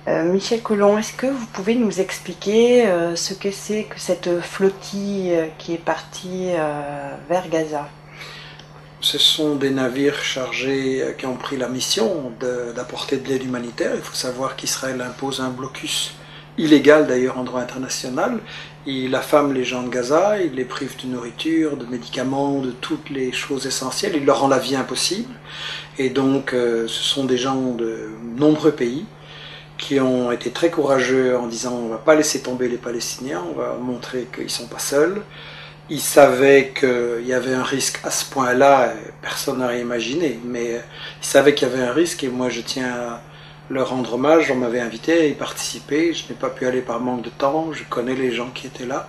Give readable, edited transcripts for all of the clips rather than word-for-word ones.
Michel Collomb, est-ce que vous pouvez nous expliquer ce que c'est que cette flottille qui est partie vers Gaza? Ce sont des navires chargés qui ont pris la mission d'apporter de l'aide humanitaire. Il faut savoir qu'Israël impose un blocus illégal d'ailleurs en droit international. Il affame les gens de Gaza, il les prive de nourriture, de médicaments, de toutes les choses essentielles. Il leur rend la vie impossible. Et donc ce sont des gens de nombreux pays qui ont été très courageux en disant on ne va pas laisser tomber les Palestiniens, on va montrer qu'ils ne sont pas seuls. Ils savaient qu'il y avait un risque à ce point-là, personne n'aurait imaginé, mais ils savaient qu'il y avait un risque et moi je tiens à leur rendre hommage. On m'avait invité à y participer, je n'ai pas pu aller par manque de temps, je connais les gens qui étaient là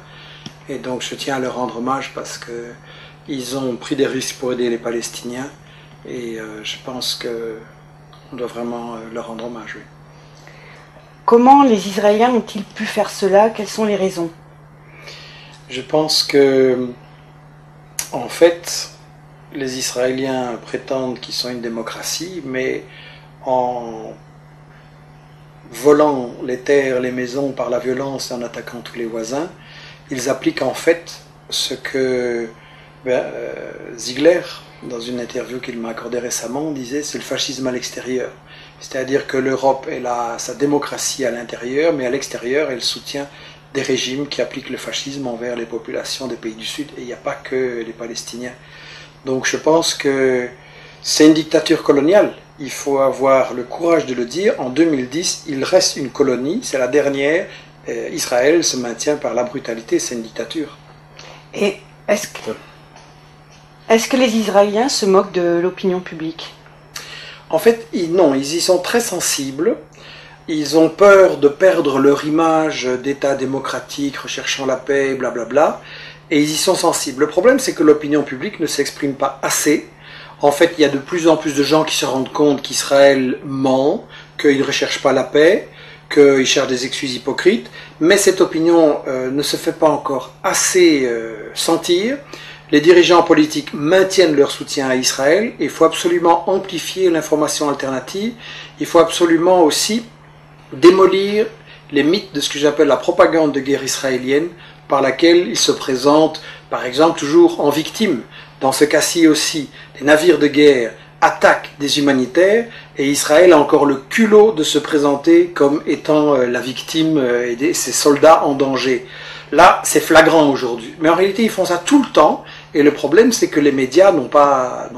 et donc je tiens à leur rendre hommage parce qu'ils ont pris des risques pour aider les Palestiniens et je pense qu'on doit vraiment leur rendre hommage. Oui. Comment les Israéliens ont-ils pu faire cela? Quelles sont les raisons? Je pense que, en fait, les Israéliens prétendent qu'ils sont une démocratie, mais en volant les terres, les maisons par la violence et en attaquant tous les voisins, ils appliquent en fait ce que Ziegler, dans une interview qu'il m'a accordée récemment, disait c'est le fascisme à l'extérieur. C'est-à-dire que l'Europe, elle a sa démocratie à l'intérieur, mais à l'extérieur, elle soutient des régimes qui appliquent le fascisme envers les populations des pays du Sud. Et il n'y a pas que les Palestiniens. Donc je pense que c'est une dictature coloniale. Il faut avoir le courage de le dire. En 2010, il reste une colonie, c'est la dernière. Israël se maintient par la brutalité, c'est une dictature. Et est-ce que les Israéliens se moquent de l'opinion publique? En fait, non, ils y sont très sensibles. Ils ont peur de perdre leur image d'État démocratique, recherchant la paix, blablabla, et ils y sont sensibles. Le problème, c'est que l'opinion publique ne s'exprime pas assez. En fait, il y a de plus en plus de gens qui se rendent compte qu'Israël ment, qu'il ne recherche pas la paix, qu'il cherche des excuses hypocrites, mais cette opinion ne se fait pas encore assez sentir. Les dirigeants politiques maintiennent leur soutien à Israël. Il faut absolument amplifier l'information alternative. Il faut absolument aussi démolir les mythes de ce que j'appelle la propagande de guerre israélienne, par laquelle ils se présentent, par exemple, toujours en victime. Dans ce cas-ci aussi, les navires de guerre attaquent des humanitaires et Israël a encore le culot de se présenter comme étant la victime et ses soldats en danger. Là, c'est flagrant aujourd'hui. Mais en réalité, ils font ça tout le temps. Et le problème, c'est que les médias n'ont pas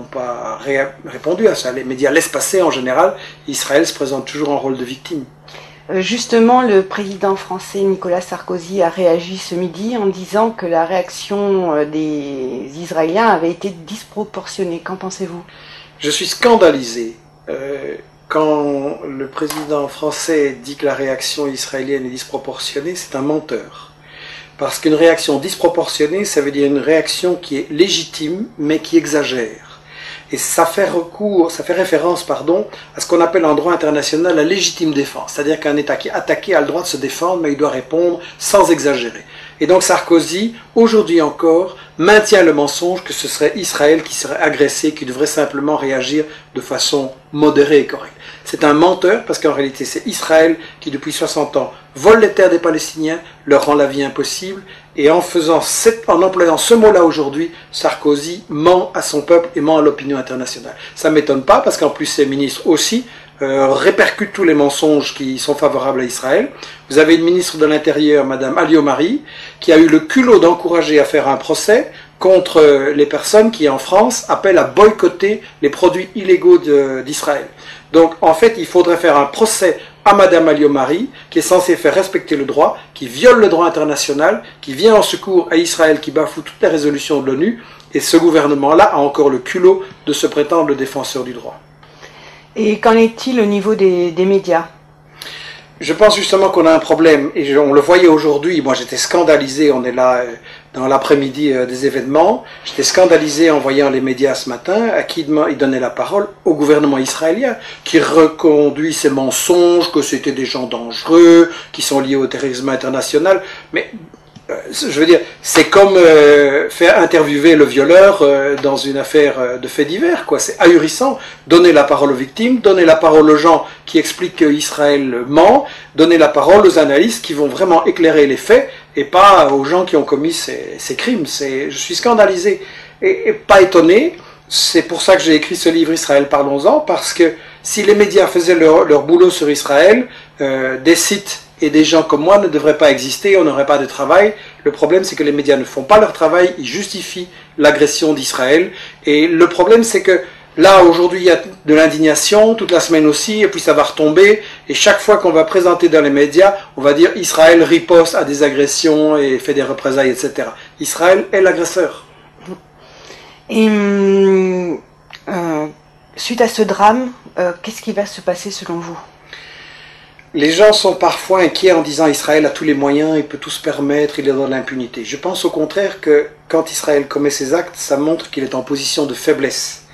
répondu à ça. Les médias laissent passer en général. Israël se présente toujours en rôle de victime. Justement, le président français Nicolas Sarkozy a réagi ce midi en disant que la réaction des Israéliens avait été disproportionnée. Qu'en pensez-vous? Je suis scandalisé. Quand le président français dit que la réaction israélienne est disproportionnée, c'est un menteur. Parce qu'une réaction disproportionnée, ça veut dire une réaction qui est légitime, mais qui exagère. Et ça fait référence, à ce qu'on appelle en droit international la légitime défense. C'est-à-dire qu'un État qui est attaqué a le droit de se défendre, mais il doit répondre sans exagérer. Et donc Sarkozy, aujourd'hui encore, maintient le mensonge que ce serait Israël qui serait agressé, qui devrait simplement réagir de façon modérée et correcte. C'est un menteur parce qu'en réalité c'est Israël qui depuis 60 ans vole les terres des Palestiniens, leur rend la vie impossible et en employant ce mot-là aujourd'hui, Sarkozy ment à son peuple et ment à l'opinion internationale. Ça ne m'étonne pas parce qu'en plus ses ministres aussi répercutent tous les mensonges qui sont favorables à Israël. Vous avez une ministre de l'Intérieur, Madame Alliot-Marie, qui a eu le culot d'encourager à faire un procès contre les personnes qui en France appellent à boycotter les produits illégaux d'Israël. Donc en fait il faudrait faire un procès à Madame Alliot-Marie qui est censée faire respecter le droit, qui viole le droit international, qui vient en secours à Israël, qui bafoue toutes les résolutions de l'ONU, et ce gouvernement-là a encore le culot de se prétendre le défenseur du droit. Et qu'en est-il au niveau des médias? Je pense justement qu'on a un problème, et on le voyait aujourd'hui, moi j'étais scandalisé, on est là dans l'après-midi des événements, j'étais scandalisé en voyant les médias ce matin, à qui ils donnaient la parole au gouvernement israélien, qui reconduit ces mensonges, que c'était des gens dangereux, qui sont liés au terrorisme international, mais je veux dire, c'est comme faire interviewer le violeur dans une affaire de faits divers, quoi. C'est ahurissant. Donner la parole aux victimes, donner la parole aux gens qui expliquent qu'Israël ment, donner la parole aux analystes qui vont vraiment éclairer les faits et pas aux gens qui ont commis ces crimes. Je suis scandalisé et pas étonné. C'est pour ça que j'ai écrit ce livre Israël, parlons-en, parce que si les médias faisaient leur boulot sur Israël, des sites et des gens comme moi ne devraient pas exister, on n'aurait pas de travail. Le problème, c'est que les médias ne font pas leur travail, ils justifient l'agression d'Israël. Et le problème, c'est que là, aujourd'hui, il y a de l'indignation, toute la semaine aussi, et puis ça va retomber. Et chaque fois qu'on va présenter dans les médias, on va dire Israël riposte à des agressions et fait des représailles, etc. Israël est l'agresseur. Et suite à ce drame, qu'est-ce qui va se passer selon vous? Les gens sont parfois inquiets en disant Israël a tous les moyens, il peut tout se permettre, il est dans l'impunité. Je pense au contraire que quand Israël commet ses actes, ça montre qu'il est en position de faiblesse.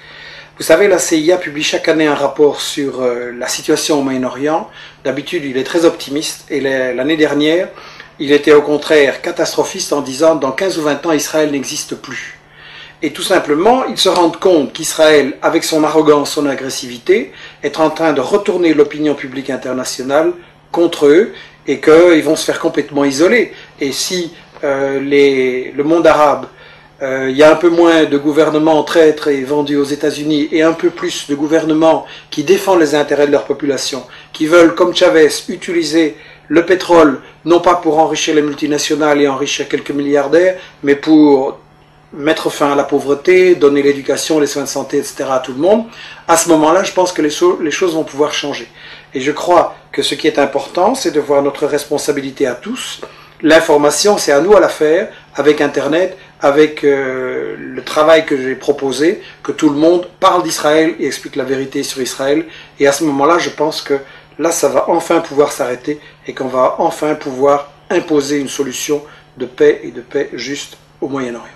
Vous savez, la CIA publie chaque année un rapport sur la situation au Moyen-Orient. D'habitude, il est très optimiste et l'année dernière, il était au contraire catastrophiste en disant dans 15 ou 20 ans, Israël n'existe plus. Et tout simplement, ils se rendent compte qu'Israël, avec son arrogance, son agressivité, est en train de retourner l'opinion publique internationale contre eux et qu'ils vont se faire complètement isoler. Et si le monde arabe, il y a un peu moins de gouvernements traîtres et vendus aux États-Unis et un peu plus de gouvernements qui défendent les intérêts de leur population, qui veulent, comme Chavez, utiliser le pétrole, non pas pour enrichir les multinationales et enrichir quelques milliardaires, mais pour mettre fin à la pauvreté, donner l'éducation, les soins de santé, etc. à tout le monde, à ce moment-là, je pense que les choses vont pouvoir changer. Et je crois que ce qui est important, c'est de voir notre responsabilité à tous. L'information, c'est à nous à la faire, avec Internet, avec le travail que j'ai proposé, que tout le monde parle d'Israël et explique la vérité sur Israël. Et à ce moment-là, je pense que là, ça va enfin pouvoir s'arrêter et qu'on va enfin pouvoir imposer une solution de paix et de paix juste au Moyen-Orient.